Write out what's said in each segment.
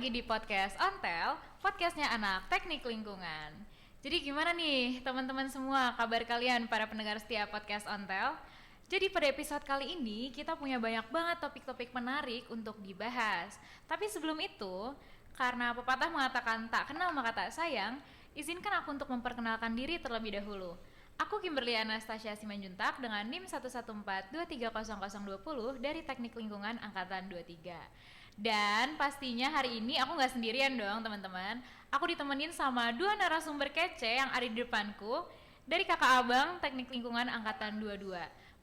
lagi di podcast Ontel, podcastnya anak teknik lingkungan. Jadi gimana nih teman-teman semua, kabar kalian para pendengar setia podcast Ontel? Jadi pada episode kali ini kita punya banyak banget topik-topik menarik untuk dibahas. Tapi sebelum itu, karena pepatah mengatakan tak kenal maka tak sayang, izinkan aku untuk memperkenalkan diri terlebih dahulu. Aku Kimberly Anastasia Simanjuntak dengan NIM 114230020 dari Teknik Lingkungan Angkatan 23. Dan pastinya hari ini aku nggak sendirian dong teman-teman. Aku ditemenin sama dua narasumber kece yang ada di depanku dari kakak abang Teknik Lingkungan Angkatan 22.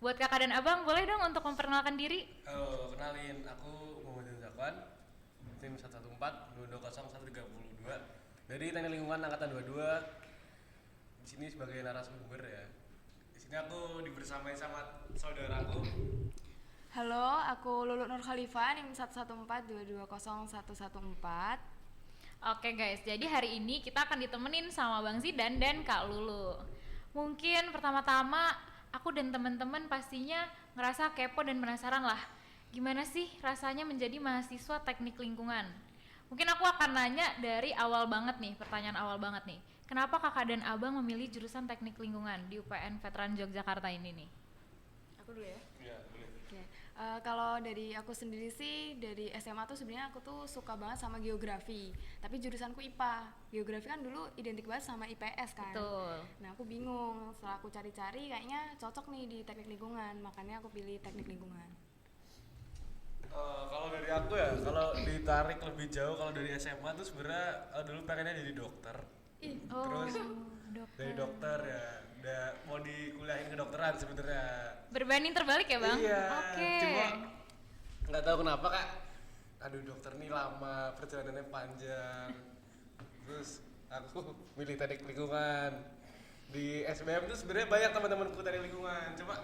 Buat kakak dan abang boleh dong untuk memperkenalkan diri? Halo, kenalin, aku Muhammad Zakwan, tim 114-220-132 dari Teknik Lingkungan Angkatan 22. Di sini sebagai narasumber ya. Di sini aku dibersamai sama saudaraku. Halo, aku Lulu Nur Khalifah, NIM 114-220-114. Oke guys, jadi hari ini kita akan ditemenin sama Bang Zidan dan Kak Lulu. Mungkin pertama-tama aku dan teman-teman pastinya ngerasa kepo dan penasaran lah. Gimana sih rasanya menjadi mahasiswa teknik lingkungan? Mungkin aku akan nanya dari awal banget nih, pertanyaan awal banget nih. Kenapa kakak dan abang memilih jurusan teknik lingkungan di UPN Veteran Yogyakarta ini nih? Aku dulu ya. Iya, boleh. Oke. Kalau dari aku sendiri sih, dari SMA tuh sebenarnya aku tuh suka banget sama geografi. Tapi jurusanku IPA. Geografi kan dulu identik banget sama IPS kan. Betul. Nah, aku bingung. Setelah aku cari-cari kayaknya cocok nih di teknik lingkungan. Makanya aku pilih teknik lingkungan. Kalau dari aku ya, kalau ditarik lebih jauh, kalau dari SMA tuh sebenarnya dulu pengennya jadi dokter. Terus dari dokter ya, udah mau dikuliahin kedokteran sebenarnya. Berbanding terbalik ya bang? Iya. Oke. Cuma nggak tahu kenapa kak. Aduh dokter nih lama, perjalanannya panjang. Terus aku milih teknik lingkungan. Di SBM tuh sebenarnya banyak teman-temanku teknik lingkungan. Cuma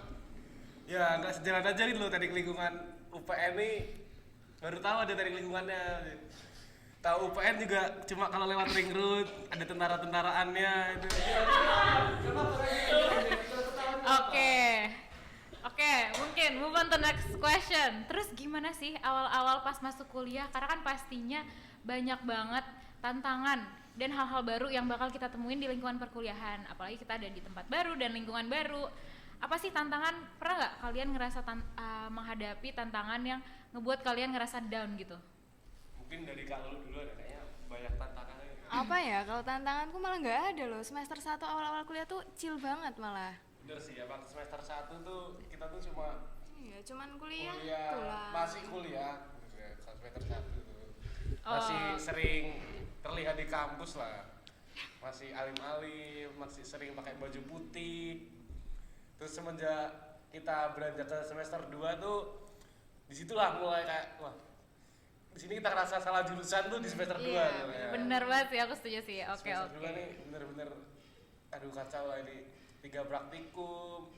ya nggak sejalan aja gitu loh teknik lingkungan UPN nih. Baru tahu ada teknik lingkungannya. Tahu UPN juga cuma kalau lewat ring road ada tentara-tentaraannya itu. Oke, mungkin move on to next question. Terus gimana sih awal-awal pas masuk kuliah? Karena kan pastinya banyak banget tantangan dan hal-hal baru yang bakal kita temuin di lingkungan perkuliahan. Apalagi kita ada di tempat baru dan lingkungan baru. Apa sih tantangan? Pernah nggak kalian ngerasa menghadapi tantangan yang ngebuat kalian ngerasa down gitu? Mungkin dari Kak Lulu dulu ada kayaknya banyak tantangannya. Apa ya? Kalau tantanganku malah nggak ada loh. Semester 1 awal-awal kuliah tuh chill banget malah. Bener sih ya, waktu semester 1 tuh kita tuh cuma Iya, cuman kuliah. masih kuliah gitu ya, semester 1 tuh. Oh. Masih sering terlihat di kampus lah. Masih alim-alim, masih sering pakai baju putih. Terus semenjak kita beranjak ke semester 2 tuh disitulah mulai kayak wah di sini kita ngerasa salah jurusan tuh di semester 2 Iya, tuh, ya. Bener banget sih, aku setuju sih. Oke. Semester 2 nih bener-bener aduh kacau lah ini. 3 praktikum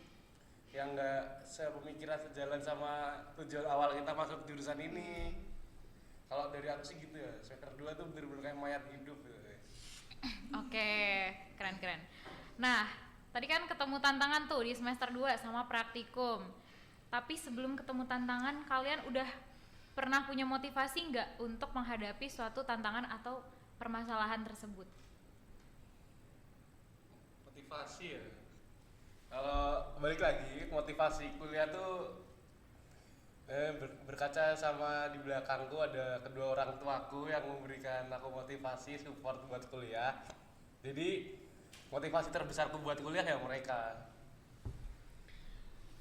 yang nggak sepemikiran sejalan sama tujuan awal kita masuk jurusan ini. Kalau dari aku sih gitu ya, semester 2 tuh bener-bener kayak mayat hidup gitu. Oke, keren. Nah, tadi kan ketemu tantangan tuh di semester 2 sama praktikum. Tapi sebelum ketemu tantangan, kalian udah pernah punya motivasi nggak untuk menghadapi suatu tantangan atau permasalahan tersebut? Motivasi ya. Kalau balik lagi motivasi kuliah tuh berkaca sama di belakangku ada kedua orang tuaku yang memberikan aku motivasi support buat kuliah. Jadi motivasi terbesarku buat kuliah ya mereka.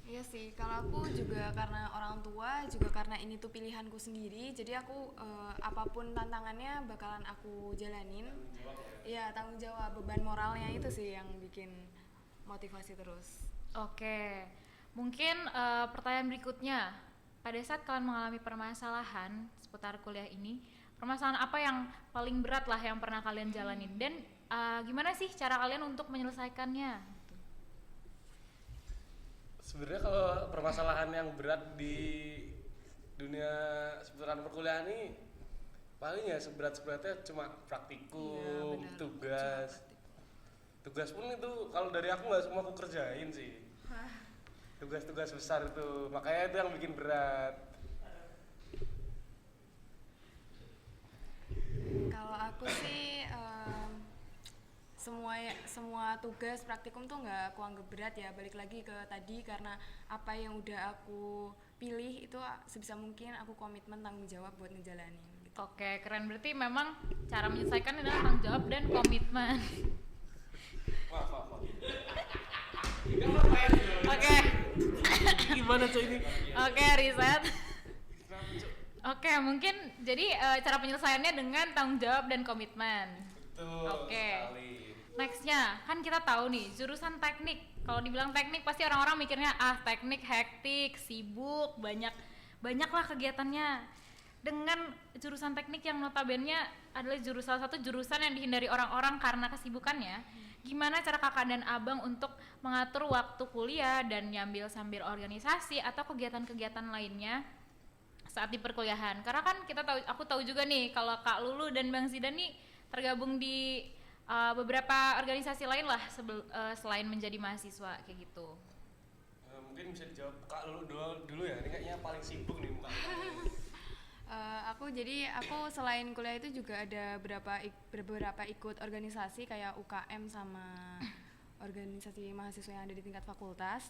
Iya sih, kalau aku juga karena orang tua, juga karena ini tuh pilihanku sendiri, jadi aku apapun tantangannya bakalan aku jalanin. Iya, tanggung jawab, beban moralnya itu sih yang bikin motivasi terus. Oke, mungkin pertanyaan berikutnya. Pada saat kalian mengalami permasalahan seputar kuliah ini, permasalahan apa yang paling berat lah yang pernah kalian jalanin? Dan gimana sih cara kalian untuk menyelesaikannya? Sebenarnya kalau permasalahan yang berat di dunia seputaran perkuliahan ini paling ya seberat-seberatnya cuma praktikum, Iya, benar. tugas. Tugas pun itu kalau dari aku nggak semua aku kerjain sih. Tugas-tugas besar itu, makanya itu yang bikin berat. Kalau aku sih semua tugas praktikum tuh nggak aku anggap berat ya, balik lagi ke tadi karena apa yang udah aku pilih itu sebisa mungkin aku komitmen tanggung jawab buat ngejalanin gitu. Oke, keren. Berarti memang cara menyelesaikan adalah tanggung jawab dan komitmen. Wah. Oke. Gimana cuy ini? Oke, riset. Oke, mungkin jadi cara penyelesaiannya dengan tanggung jawab dan komitmen. Betul Oke. sekali. Nextnya, kan kita tahu nih jurusan teknik. Kalau dibilang teknik pasti orang-orang mikirnya teknik hektik, sibuk, banyak lah kegiatannya. Dengan jurusan teknik yang notabene adalah salah satu jurusan yang dihindari orang-orang karena kesibukannya. Gimana cara kakak dan abang untuk mengatur waktu kuliah dan nyambil sambil organisasi atau kegiatan-kegiatan lainnya saat di perkuliahan? Karena kan aku tahu juga nih kalau Kak Lulu dan Bang Zidan nih tergabung di beberapa organisasi lain lah selain menjadi mahasiswa kayak gitu. Mungkin bisa dijawab Kak Lulu dulu ya, ini kayaknya paling sibuk nih muka. Aku selain kuliah itu juga ada beberapa ikut organisasi kayak UKM sama organisasi mahasiswa yang ada di tingkat fakultas.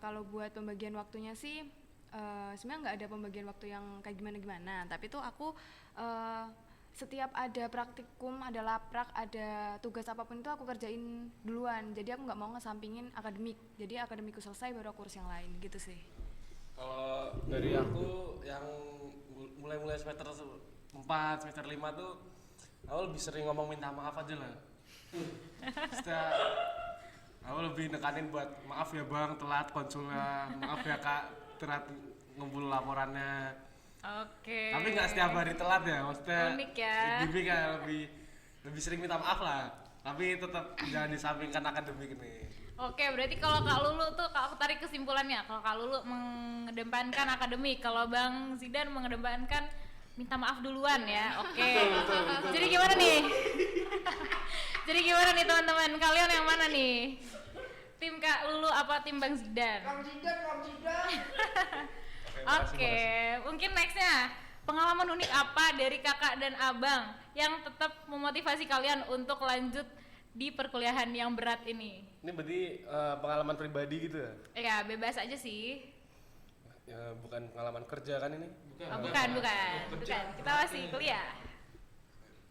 Kalau buat pembagian waktunya sih sebenarnya nggak ada pembagian waktu yang kayak gimana, tapi tuh aku setiap ada praktikum, ada laprak, ada tugas apapun itu aku kerjain duluan. Jadi aku nggak mau ngesampingin akademik. Jadi akademikku selesai baru aku urus yang lain gitu sih. Kalau dari aku yang mulai semester 4, semester 5 tuh aku lebih sering ngomong minta maaf aja lah. Aku lebih nekanin buat maaf ya bang telat konsulnya, maaf ya kak telat ngumpul laporannya. Oke. Tapi nggak setiap hari telat ya, maksudnya unik ya. Bimbing kan lebih sering minta maaf lah. Tapi tetap jangan disampingkan akademik nih. Oke, berarti kalau Kak Lulu tuh aku tarik kesimpulannya, kalau Kak Lulu mengedepankan akademik, kalau Bang Zidan mengedepankan minta maaf duluan ya. Oke. Jadi gimana nih? Jadi gimana nih teman-teman? Kalian yang mana nih? Tim Kak Lulu apa tim Bang Zidan? Bang Zidan. Oke, mungkin nextnya pengalaman unik apa dari kakak dan abang yang tetap memotivasi kalian untuk lanjut di perkuliahan yang berat ini? Ini berarti pengalaman pribadi gitu ya? Ya bebas aja sih. Ya, bukan pengalaman kerja kan ini? Bukan. Kita masih kuliah.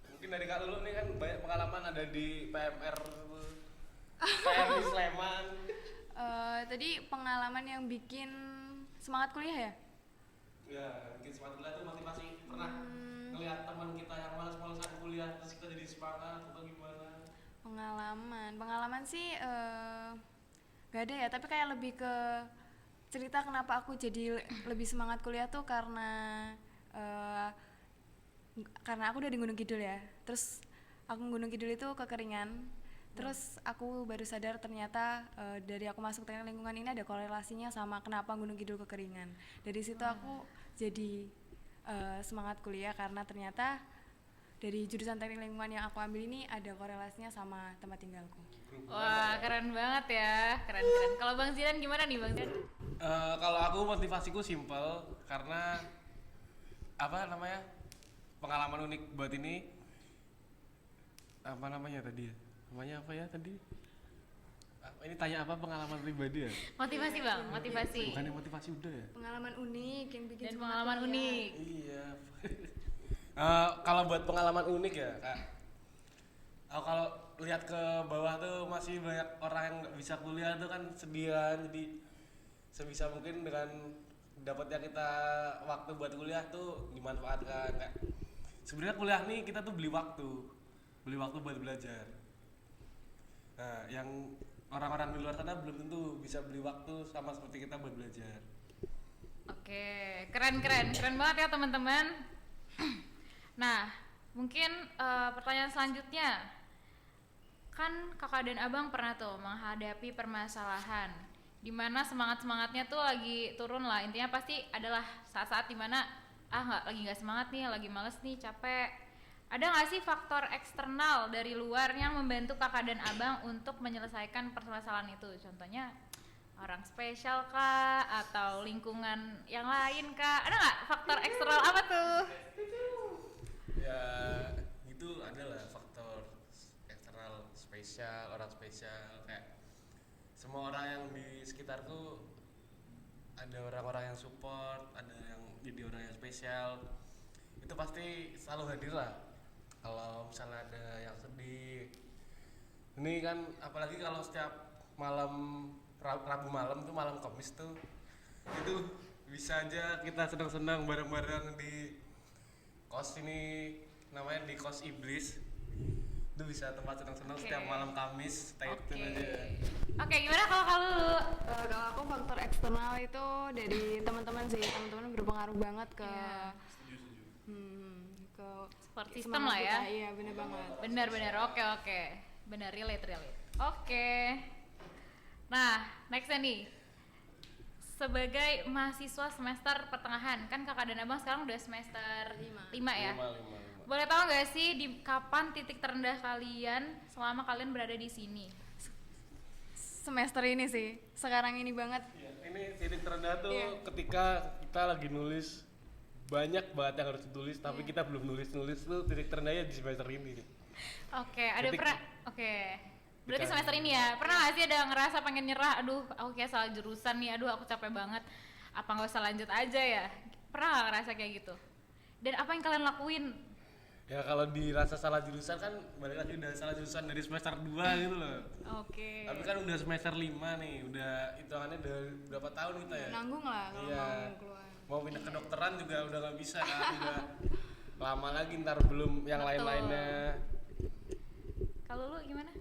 Mungkin dari Kak Lulu nih kan banyak pengalaman ada di PMR, PM di Sleman. Tadi pengalaman yang bikin semangat kuliah ya? Ya, bikin semangat kuliah tuh motivasi. Pernah ngeliat teman kita yang malas-malasan kuliah terus kita jadi semangat atau gimana? Pengalaman sih gak ada ya, tapi kayak lebih ke cerita kenapa aku jadi lebih semangat kuliah tuh karena aku udah di Gunung Kidul ya. Terus aku Gunung Kidul itu kekeringan. Terus aku baru sadar ternyata dari aku masuk teknik lingkungan ini ada korelasinya sama kenapa Gunung Kidul kekeringan. Dari situ aku jadi semangat kuliah karena ternyata dari jurusan teknik lingkungan yang aku ambil ini ada korelasinya sama tempat tinggalku. Wah, keren banget ya, keren. Kalau Bang Zidan gimana nih Bang Zidan? Kalau aku motivasiku simpel karena pengalaman unik buat ini namanya apa ya tadi? Ini tanya apa pengalaman pribadi ya? Motivasi Bang, motivasi. Bukannya motivasi udah ya? Pengalaman unik yang bikin Dan semangat pengalaman kuliah. unik. Iya. Kalau buat pengalaman unik ya kak, kalau lihat ke bawah tuh masih banyak orang yang nggak bisa kuliah tuh kan sedian. Jadi sebisa mungkin dengan dapatnya kita waktu buat kuliah tuh dimanfaatkan. Kayak sebenarnya kuliah nih kita tuh beli waktu buat belajar. Nah, yang orang-orang di luar sana belum tentu bisa beli waktu sama seperti kita buat belajar. Oke, keren banget ya teman-teman. Nah, mungkin pertanyaan selanjutnya, kan kakak dan abang pernah tuh menghadapi permasalahan dimana semangatnya tuh lagi turun lah. Intinya pasti adalah saat-saat dimana nggak semangat nih, lagi males nih, capek. Ada nggak sih faktor eksternal dari luar yang membantu kakak dan abang untuk menyelesaikan permasalahan itu? Contohnya orang spesial kah, atau lingkungan yang lain kah? Ada nggak faktor eksternal apa tuh? Ya gitu itu adalah faktor eksternal spesial, orang spesial, kayak semua orang yang di sekitarku ada orang-orang yang support, ada yang jadi orang yang spesial, itu pasti selalu hadir lah kalau misalnya ada yang sedih. Ini kan apalagi kalau setiap malam Rabu malam tuh, malam Kamis tuh, itu bisa aja kita senang-senang bareng-bareng di kos ini, namanya di kos iblis. Itu bisa tempat senang-senang setiap malam Kamis, stay tune aja. Oke, gimana kalau lu? Kalau aku faktor eksternal itu dari teman-teman sih, teman-teman berpengaruh banget ke ke Support system semangat lah ya. kita. Iya bener banget. Benar-benar oke. Benar relate. Oke. Nah, nextnya nih. Sebagai mahasiswa semester pertengahan, kan kakak dan abang sekarang udah semester 5 ya? 5. Boleh tahu nggak sih di kapan titik terendah kalian selama kalian berada di sini? Semester ini sih, sekarang ini banget. Ya, ini titik terendah tuh Iya. ketika kita lagi nulis banyak banget yang harus ditulis, tapi kita belum nulis tuh titik terendahnya di semester ini. Oke, ada Titik- pernah? Oke. Berarti Kita- semester ini ya. Pernah nggak sih ada ngerasa pengen nyerah? Aduh, aku kayak salah jurusan nih. Aduh, aku capek banget. Apa nggak usah lanjut aja ya? Pernah nggak ngerasa kayak gitu? Dan apa yang kalian lakuin? Ya kalau dirasa salah jurusan kan balik lagi udah salah jurusan dari semester 2 gitu loh. Oke. Tapi kan udah semester 5 nih, udah hitungannya udah berapa tahun kita ya? Nanggung lah kalau Iya. mau keluar. Mau pindah ke dokteran juga udah nggak bisa kan, udah lama lagi ntar belum yang Betul. lain-lainnya. Kalau lu gimana?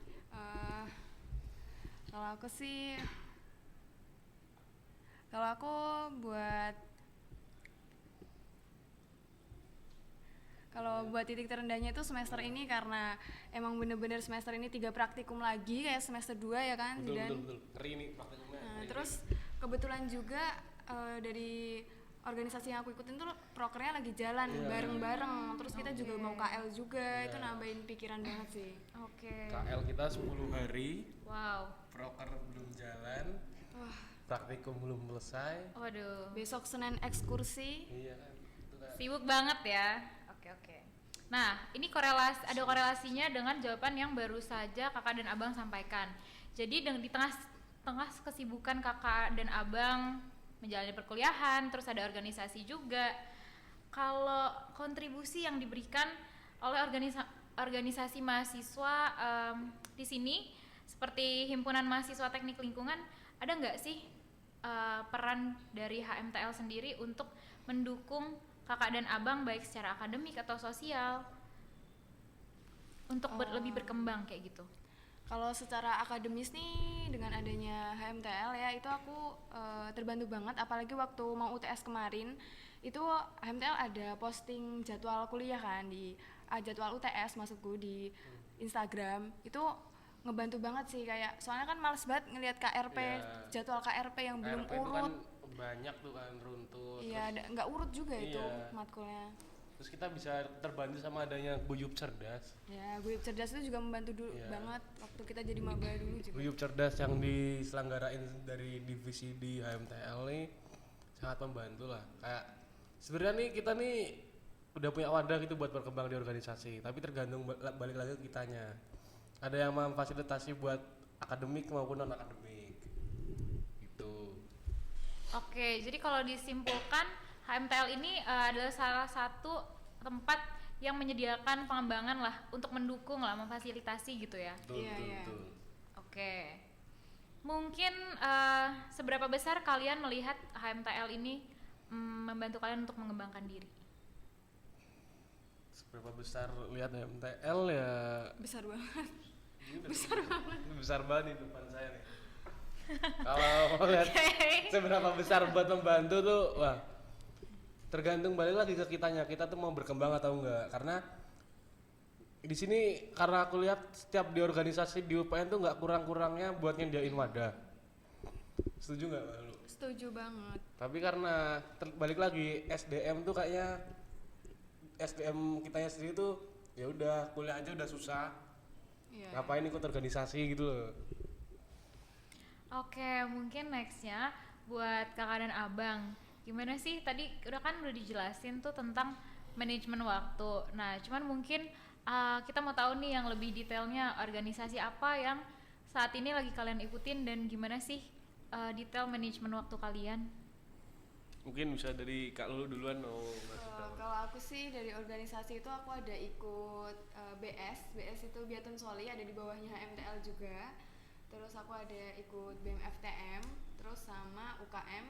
Kalau aku sih, kalau aku buat titik terendahnya itu semester ini karena emang bener-bener semester ini 3 praktikum lagi kayak semester 2 ya kan. Betul. Ngeri nih praktikumnya. Nah, ngeri. terus kebetulan juga dari organisasi yang aku ikutin tuh prokernya lagi jalan bareng-bareng. Terus kita juga mau KL juga, itu nambahin pikiran banget sih. Oke. KL kita 10 hari, Wow. proker belum jalan, Wah, praktikum belum selesai. Waduh. besok Senin ekskursi. Iya kan, itu kan. Sibuk banget ya. Oke. Nah, ini ada korelasinya dengan jawaban yang baru saja kakak dan abang sampaikan. Jadi di tengah kesibukan kakak dan abang menjalani perkuliahan, terus ada organisasi juga. Kalau kontribusi yang diberikan oleh organisasi mahasiswa di sini, seperti himpunan mahasiswa teknik lingkungan, ada nggak sih peran dari HMTL sendiri untuk mendukung kakak dan abang baik secara akademik atau sosial untuk lebih berkembang kayak gitu? Kalau secara akademis nih dengan adanya HMTL ya itu aku terbantu banget, apalagi waktu mau UTS kemarin itu HMTL ada posting jadwal kuliah kan di jadwal UTS maksudku di Instagram. Itu ngebantu banget sih, kayak soalnya kan males banget ngelihat KRP, jadwal KRP yang belum KRP itu urut. kan banyak tuh kan runtut. Iya, nggak urut juga itu Iya. matkulnya. Terus kita bisa terbantu sama adanya Guyup Cerdas. Ya, Guyup Cerdas itu juga membantu banget waktu kita jadi maba dulu juga. Guyup Cerdas yang diselenggarain dari divisi di HMTL nih sangat membantu lah. Kayak sebenarnya nih kita nih udah punya wadah gitu buat berkembang di organisasi, tapi tergantung balik lagi ke kitanya. Ada yang memfasilitasi buat akademik maupun non akademik. Gitu. Oke, jadi kalau disimpulkan HMTL ini adalah salah satu tempat yang menyediakan pengembangan lah untuk mendukung lah, memfasilitasi gitu ya. Betul. Oke. Mungkin seberapa besar kalian melihat HMTL ini membantu kalian untuk mengembangkan diri? Seberapa besar lihat HMTL ya? Besar banget. Besar banget di depan saya nih. Kalau lihat seberapa besar buat membantu tuh, wah tergantung balik lagi ke kitanya. Kita tuh mau berkembang atau enggak. Karena di sini karena aku lihat setiap di organisasi di UPN tuh nggak kurang-kurangnya buat nyediain wadah. Setuju nggak lu? Setuju banget. Tapi karena balik lagi SDM tuh kayaknya SDM kitanya sendiri tuh ya udah kuliah aja udah susah. Iya. Ngapain ikut organisasi gitu loh. Oke, mungkin nextnya buat kakak dan abang, gimana sih tadi udah dijelasin tuh tentang manajemen waktu. Nah, cuman mungkin kita mau tahu nih yang lebih detailnya organisasi apa yang saat ini lagi kalian ikutin dan gimana sih detail manajemen waktu kalian. Mungkin bisa dari Kak Lulu duluan mau ngasih tahu. Kalau aku sih dari organisasi itu aku ada ikut BS itu Biatun Soli, ada di bawahnya HMTL juga. Terus aku ada ikut BEM FTM, terus sama UKM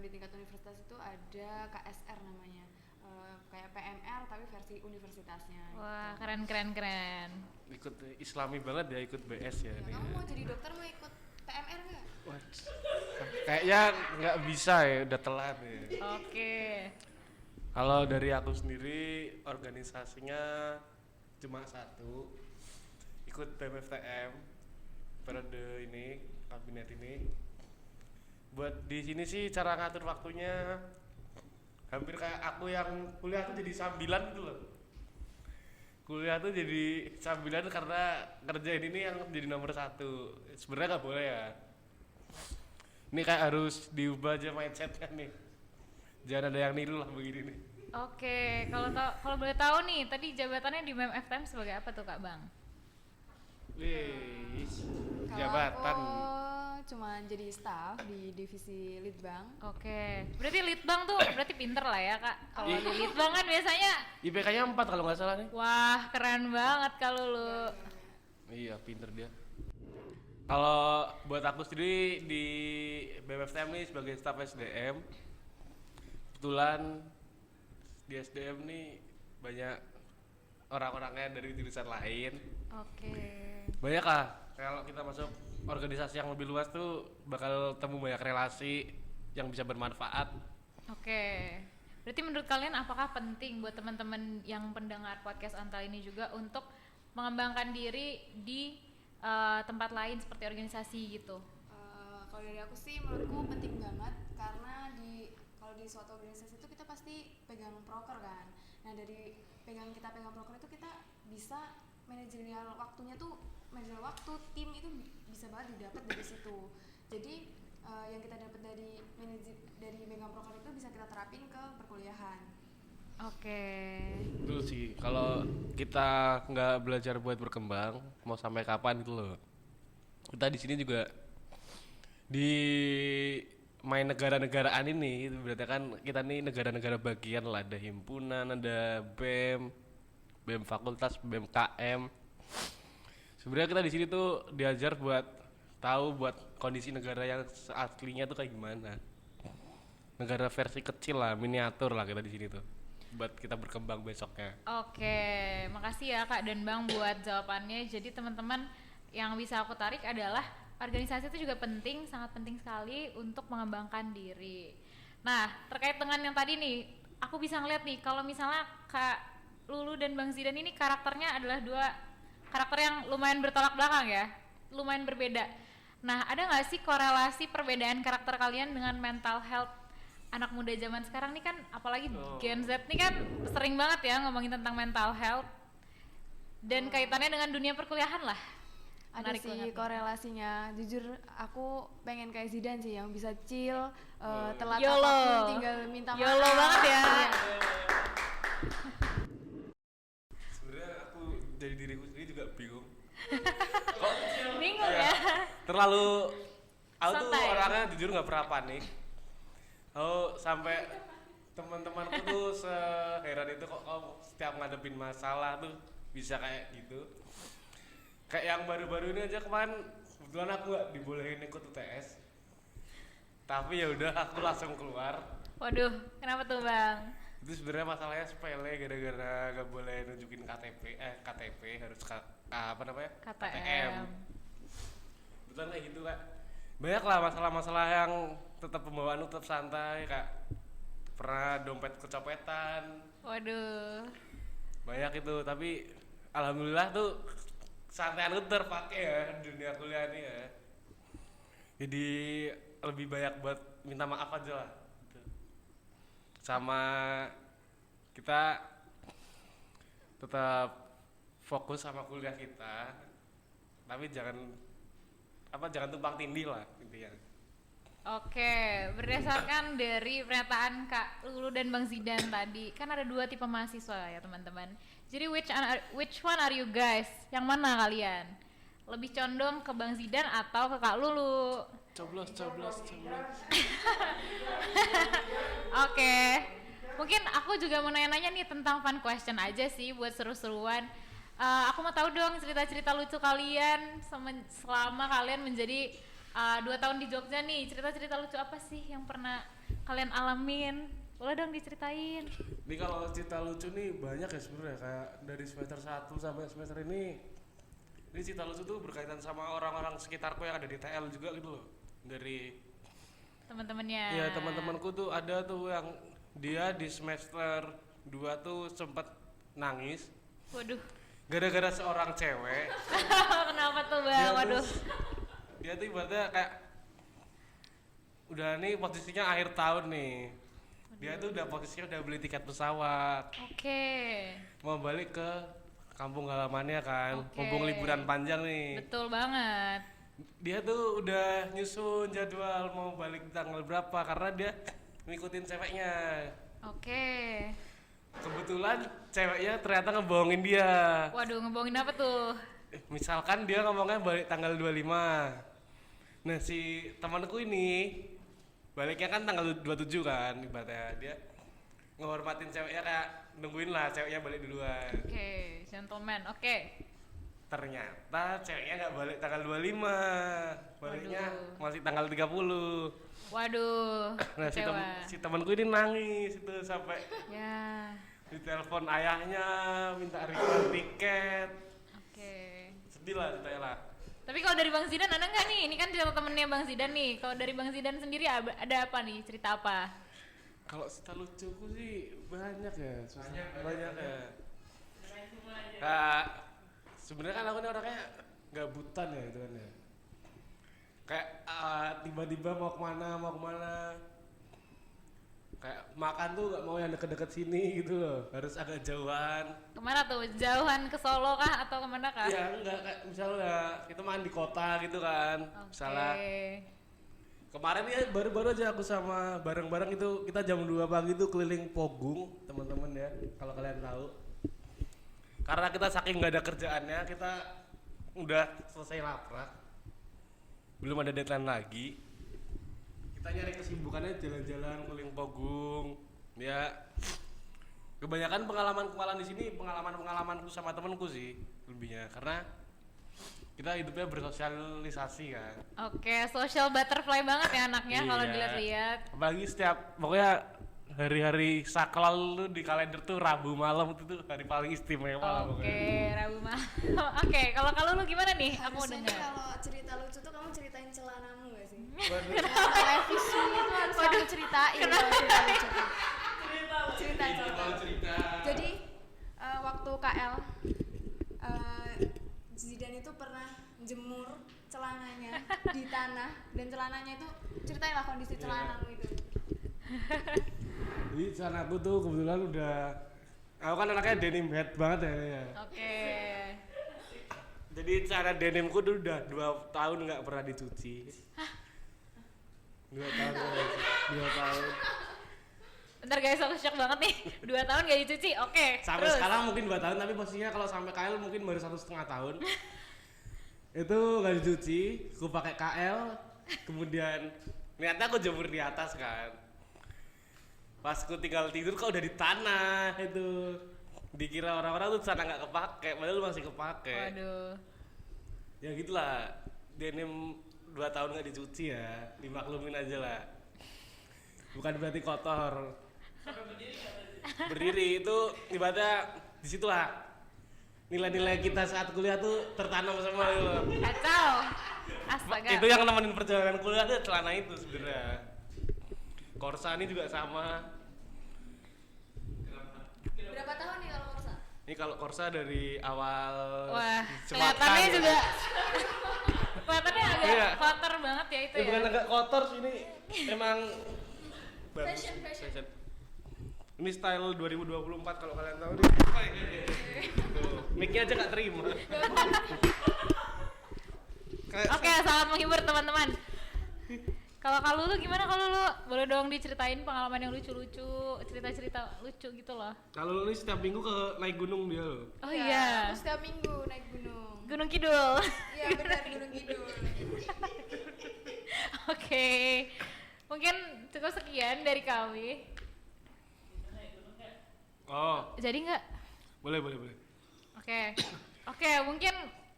di tingkat universitas itu ada KSR namanya. Kayak PMR tapi versi universitasnya. Wah, gitu. keren. Ikut Islami banget ya, ikut BS ya. Ya, nih. kamu mau jadi dokter mau ikut PMR nggak? Wah, kayaknya nggak bisa ya, udah telat ya. Oke. Kalau dari aku sendiri organisasinya cuma satu, ikut BMFTM periode ini, kabinet ini. Buat di sini sih cara ngatur waktunya hampir kayak aku yang kuliah tuh jadi sambilan gitu loh. Kuliah tuh jadi sambilan karena kerjaan ini yang jadi nomor satu. Sebenarnya nggak boleh ya. Ini kayak harus diubah aja mindsetnya nih. Jangan ada yang niru lah begini nih. Oke, kalau boleh tahu nih, tadi jabatannya di BEM FTM sebagai apa tuh Kak Bang? Wih, Kalau jabatan. aku cuma jadi staff di divisi Litbang. Oke, berarti litbang tuh berarti pinter lah ya Kak. Kalau Ih. di litbang kan biasanya, IPK-nya 4 kalau nggak salah nih. wah keren banget kalau lu. Iya, pinter dia. Kalau buat aku sendiri di BMFTM nih sebagai staf SDM, kebetulan di SDM nih banyak orang-orangnya dari jurusan lain. Oke. Banyak lah, kalau kita masuk organisasi yang lebih luas tuh bakal temu banyak relasi yang bisa bermanfaat. Oke. Berarti menurut kalian apakah penting buat teman-teman yang pendengar podcast Ontel ini juga untuk mengembangkan diri di tempat lain seperti organisasi gitu? Kalau dari aku sih menurutku penting banget karena kalau di suatu organisasi itu kita pasti pegang proker kan. Nah dari kita pegang proker itu kita bisa manajerial waktunya tuh, manajerial waktu tim itu bisa banget didapat dari situ. Jadi yang kita dapat dari pegang proker itu bisa kita terapin ke perkuliahan. Oke. Betul sih, kalau kita nggak belajar buat berkembang, mau sampai kapan gitu loh. Kita di sini juga di main negara-negaraan ini, itu berarti kan kita nih negara-negara bagian lah, ada himpunan, ada BEM fakultas, BEM KM. Sebenarnya kita di sini tuh diajar buat tahu buat kondisi negara yang aslinya tuh kayak gimana. Negara versi kecil lah, miniatur lah kita di sini tuh, buat kita berkembang besoknya. Oke, makasih ya Kak dan Bang buat jawabannya. Jadi teman-teman yang bisa aku tarik adalah organisasi itu juga penting, sangat penting sekali untuk mengembangkan diri. Nah, terkait dengan yang tadi nih, aku bisa ngeliat nih kalau misalnya Kak Lulu dan Bang Zidan ini karakternya adalah dua karakter yang lumayan bertolak belakang ya, lumayan berbeda. Nah, ada nggak sih korelasi perbedaan karakter kalian dengan mental health anak muda zaman sekarang nih kan, apalagi Gen Z nih kan sering banget ya ngomongin tentang mental health dan kaitannya dengan dunia perkuliahan lah. Ada Menarik sih banget. korelasinya. Jujur aku pengen kayak Zidane sih yang bisa chill, telat YOLO. apapun tinggal minta maaf. YOLO banget ya. Iya. Sebenarnya aku dari diriku sendiri juga bingung. Bingung ya. Terlalu, aku tuh Santai. orangnya jujur nggak pernah panik. Aku sampai teman-temanku tuh seheran itu kok kamu setiap ngadepin masalah tuh bisa kayak gitu. Kayak yang baru-baru ini aja kemarin kebetulan aku nggak dibolehin ikut UTS. Tapi ya udah aku langsung keluar. Waduh, kenapa tuh Bang? Itu sebenarnya masalahnya sepele gara-gara nggak boleh nunjukin KTP harus apa namanya? KTM. Betul kayak gitu Kak. Banyak lah masalah-masalah yang tetap pembawaan tetap santai, Kak. Pernah dompet kecopetan. Waduh. Banyak itu, tapi alhamdulillah tuh santaian itu terpakai ya di dunia kuliah ini ya. Jadi lebih banyak buat minta maaf aja lah gitu. Sama kita tetap fokus sama kuliah kita, tapi jangan tumpang tindih lah intinya. Oke, berdasarkan dari pernyataan Kak Lulu dan Bang Zidan tadi, kan ada 2 tipe mahasiswa ya teman-teman. Jadi which one are you guys? Yang mana kalian? Lebih condong ke Bang Zidan atau ke Kak Lulu? Coblos. Oke, mungkin aku juga mau nanya-nanya nih tentang fun question aja sih buat seru-seruan. Aku mau tahu dong cerita-cerita lucu kalian selama kalian menjadi 2 tahun di Jogja nih. Cerita-cerita lucu apa sih yang pernah kalian alamin? Boleh dong diceritain. Ini kalau cerita lucu nih banyak ya sebenarnya, kayak dari semester 1 sampai semester ini cerita lucu tuh berkaitan sama orang-orang sekitarku yang ada di TL juga gitu loh. Dari Teman-temannya. ya teman-temanku tuh ada tuh yang dia di semester 2 tuh sempet nangis Waduh. gara-gara seorang cewek. Kenapa tuh Bang? Waduh. Dia tuh ibaratnya kayak udah nih posisinya akhir tahun nih. Dia tuh udah posisinya udah beli tiket pesawat. Oke. Mau balik ke kampung halamannya kan. Oke. Mumpung liburan panjang nih. Betul banget. Dia tuh udah nyusun jadwal mau balik tanggal berapa karena dia ngikutin ceweknya. Oke. Kebetulan ceweknya ternyata ngebohongin dia. Waduh, ngebohongin apa tuh? Misalkan dia ngomongnya balik tanggal 25. Nah si temanku ini baliknya kan tanggal 27 kan, ibaratnya dia ngehormatin ceweknya, kayak nungguin lah ceweknya balik duluan. Oke, gentleman. Oke. Ternyata ceweknya nggak balik tanggal 25, baliknya Waduh. masih tanggal 30. Waduh. Nah kecewa. si temanku ini nangis itu sampai Ya. ditelepon ayahnya minta refund tiket. Oke. Sedih lah ceritanya lah. Tapi kalau dari Bang Zidan ada nggak nih? Ini kan cerita temennya Bang Zidan nih. Kalau dari Bang Zidan sendiri ada apa nih? Cerita apa? Kalau cerita lucuku sih banyak ya, banyak ya. Kayak sebenarnya kan aku ini orangnya gabutan ya itu kan ya. Kayak tiba-tiba mau kemana. Kayak makan tuh gak mau yang deket-deket sini gitu loh, harus agak jauhan. Kemana tuh? Jauhan ke Solo kah atau kemana kah? Ya enggak, kayak misalnya kita makan di kota gitu kan. Misalnya kemarin ya baru-baru aja aku sama bareng-bareng itu kita jam 2 pagi tuh keliling Pogung teman-teman ya, kalau kalian tahu. Karena kita saking nggak ada kerjaannya, kita udah selesai laprak, belum ada deadline lagi. Kita nyari kesibukannya jalan-jalan keliling Pogung. Ya kebanyakan pengalaman di sini pengalamanku sama temenku sih lebihnya, karena kita hidupnya bersosialisasi kan. Oke, social butterfly banget ya anaknya kalau Iya. dilihat-lihat. Apalagi pokoknya hari-hari sakral tuh di kalender tuh Rabu malam itu tuh hari paling istimewa lah Oke, pokoknya. Rabu malam. Oke, kalau lu gimana nih? Aku Harusnya dengar. kalau cerita lucu tuh kamu ceritain celanamu gak sih? Waduh. Televisi itu harus kamu ceritain kalau cerita lucu tuh. Cerita. Jadi waktu KL Zidan itu pernah jemur celananya di tanah, dan celananya itu ceritain lah kondisi celanamu itu. Jadi sana aku tuh kebetulan aku kan anaknya denim head banget ya. Oke. Jadi cara denimku tuh udah 2 tahun nggak pernah dicuci. 2 tahun. 2 tahun. Bentar guys, aku shock banget nih. 2 tahun gak dicuci. Oke. Sampai terus. sekarang mungkin 2 tahun, tapi posisinya kalau sampai KL mungkin baru 1,5 tahun. Itu nggak dicuci, aku pakai KL, kemudian niatnya aku jemur di atas kan. Pas aku tinggal tidur kok udah di tanah itu. Dikira orang-orang tuh sana nggak kepake, padahal masih kepake. Waduh. Ya gitulah, denim 2 tahun nggak dicuci ya, dimaklumin aja lah. Bukan berarti kotor. Berdiri itu ibaratnya di situ lah. Nilai-nilai kita saat kuliah tuh tertanam semua gitu loh. Kacau. Astaga. Itu yang nemenin perjalanan kuliah tuh celana itu sebenarnya. Korsa ini juga sama. Berapa tahun nih kalau Korsa? Ini kalau Korsa dari awal Wah, sematkan. kelihatannya juga kelihatannya agak Iya. kotor banget ya itu ya. Bukan agak kotor sih, ini emang bagus. Fashion. Ini style 2024 kalau kalian tahu nih. Tuh, mic-nya aja nggak terima. Oke, sangat menghibur teman-teman. Kalau lu gimana kalau lu? Boleh dong diceritain pengalaman yang lucu-lucu, cerita-cerita lucu gitu loh. Kalau lu nih setiap minggu ke naik gunung dia lo. Oh Ya, iya. aku setiap minggu naik gunung. Gunung Kidul. Iya benar Gunung Kidul. Oke. Mungkin cukup sekian dari kami. Oh, Jadi nggak? boleh. Oke, mungkin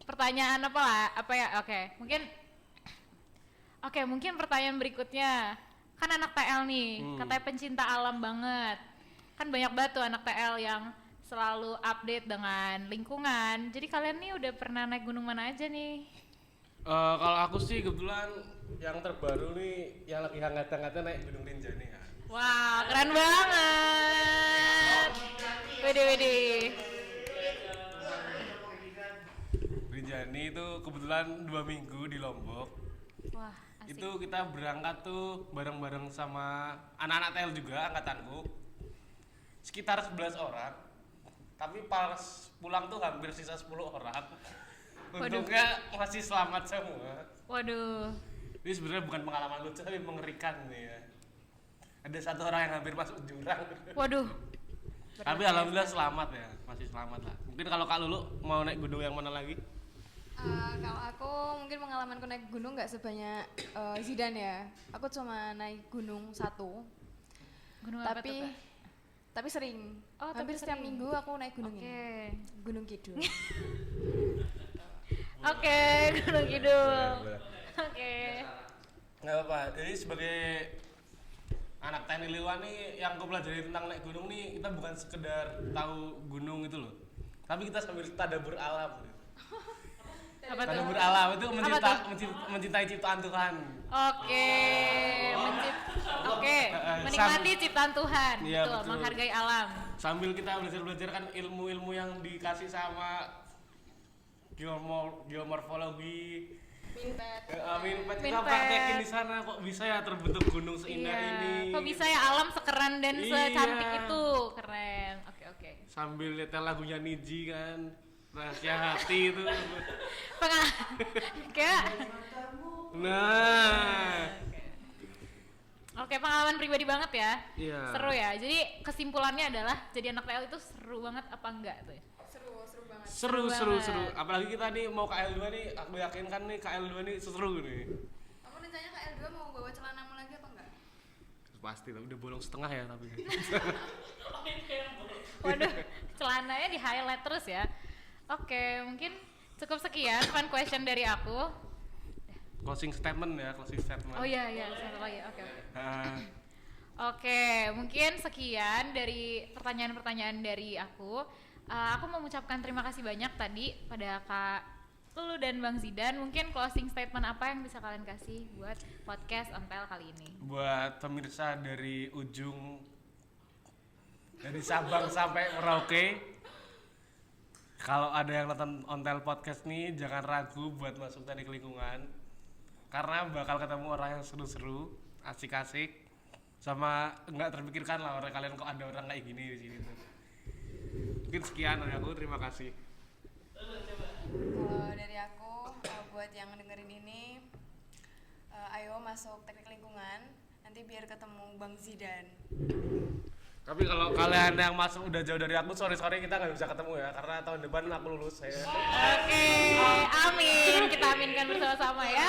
pertanyaan apa ya? Oke, mungkin pertanyaan berikutnya. Kan anak TL nih, katanya pencinta alam banget. Kan banyak banget tuh anak TL yang selalu update dengan lingkungan. Jadi kalian nih udah pernah naik gunung mana aja nih? kalau aku sih kebetulan yang terbaru nih yang lagi hangat-hangatnya naik Gunung Rinjani ya. Wah, keren banget. Wede. Rinjani itu kebetulan 2 minggu di Lombok. Wah, asik. Itu kita berangkat tuh bareng-bareng sama anak-anak TL juga angkatanku. Sekitar 11 orang. Tapi pas pulang tuh hampir sisa 10 orang. Untungnya masih selamat semua. Waduh. Ini sebenarnya bukan pengalaman lucu tapi mengerikan nih ya. Ada 1 orang yang hampir masuk jurang. Waduh. Tapi alhamdulillah selamat ya, masih selamat lah. Mungkin kalau Kak Lulu mau naik gunung yang mana lagi? Kalau aku mungkin pengalamanku naik gunung nggak sebanyak Zidan ya. Aku cuma naik gunung 1. Gunung apa tuh, Tapi Kak? tapi sering. Oh, tapi Hampir setiap sering. minggu aku naik gunung Oke. ini. Gunung Kidul. Oke, Gunung Kidul. Oke. Nggak apa-apa. Jadi sebagai anak teknik lingkungan nih yang aku pelajari tentang naik gunung nih, kita bukan sekedar tahu gunung itu loh. Tapi kita sambil tadabbur alam. Apa tuh? Tadabbur alam itu Apa mencintai ciptaan Tuhan. Oke. Oke. Menikmati ciptaan Tuhan. Iya, Betul, betul. menghargai alam. Sambil kita belajar kan ilmu-ilmu yang dikasih sama geomorfologi. Minpet. Minpet kita Minpet. praktekin di sana kok bisa ya terbentuk gunung seindah ini. Kok bisa ya alam sekeren dan Iya. secantik itu? Keren. Oke. Sambil nyetel lagunya Niji kan, rahasia hati itu. Kayak Nah, Oke, pengalaman pribadi banget ya. Iya. Seru ya. Jadi kesimpulannya adalah jadi anak TL itu seru banget apa enggak tuh? Seru banget. seru. banget. Apalagi kita nih mau KL2 nih, aku yakin kan nih KL2 nih seru nih. Kamu rencananya ke L2 mau bawa celanamu lagi atau enggak? Pasti lah, udah bolong setengah ya tapi. Waduh, celananya di highlight terus ya. Oke, mungkin cukup sekian fun question dari aku. Closing statement ya, closing statement. Oh iya, satu lagi. Oke. Nah, Oke, mungkin sekian dari pertanyaan-pertanyaan dari aku. Aku mau mengucapkan terima kasih banyak tadi pada Kak Lulu dan Bang Zidan. Mungkin closing statement apa yang bisa kalian kasih buat podcast Ontel kali ini? buat pemirsa dari Sabang sampai Merauke, kalau ada yang nonton Ontel podcast nih jangan ragu buat masuk teknik lingkungan karena bakal ketemu orang yang seru-seru, asik-asik, sama nggak terpikirkan lah orang kalian kok ada orang kayak gini di sini tuh. Mungkin sekian dari aku, terima kasih. Kalau dari aku buat yang dengerin ini ayo masuk teknik lingkungan nanti biar ketemu Bang Zidan. Tapi kalau kalian yang masuk udah jauh dari aku, sorry kita nggak bisa ketemu ya karena tahun depan aku lulus saya. Oke, amin. Kita aminkan bersama-sama ya.